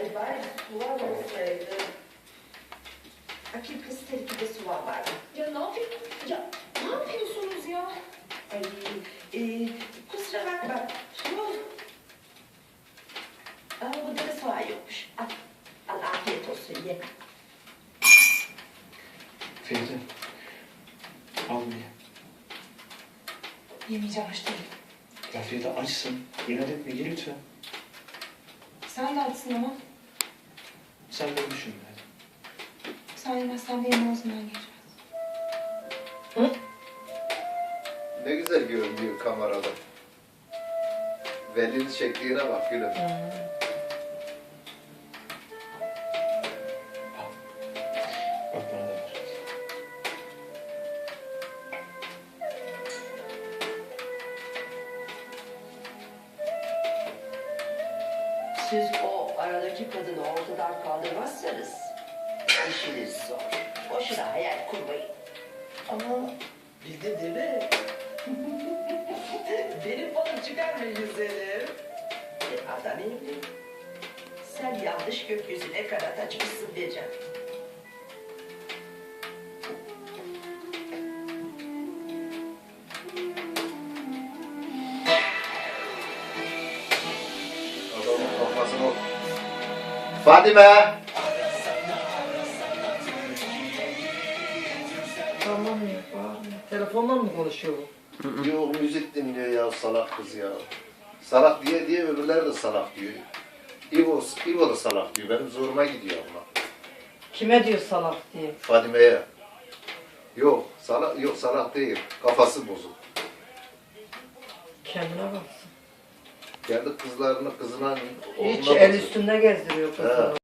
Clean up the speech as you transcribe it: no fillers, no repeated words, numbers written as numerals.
Ay bari sular olsaydı. Akil kız tehlikede sular vardı. Ya ne yapayım? Ya ne yapıyorsunuz ya? Ay kusura bakma. Şu bu da soğan yokmuş. Al, al afiyet olsun ye. Feride. Al bir. Yemeyeceğim işte. Ya Feride açsın. İnat etme ye lütfen. Sen de açsın ama. Sen beni düşünme hadi. Sen yemezsen benim ağzımdan geçmez. Ne güzel görünüyor kamerada. Veli'nin şekline bak gülüm. Bak bana da ver. Siz o aradaki kadını ortadan kaldırmazsanız işiniz zor. Boşuna hayal kurmayın. Ama bildin değil mi? Benim balım çıkar mı güzelim? Adam evli. Sen yanlış gökyüzüne kanat açmışsın diyeceğim. Adamın kafasını... Fadime! Tamam ya, bağırma. Telefonla mı konuşuyor bu? Yok müzik dinliyor ya salak kız ya. Salak diye öbürleri de salak diyor. İbo da salak diyor. Benim zoruma gidiyor ama. Kime diyor salak diye? Fadime'ye. Yok salak değil. Kafası bozuk. Kendine baksın. Kendi kızına Hiç oğluna el bozuk. üstünde gezdiriyor kızını. He.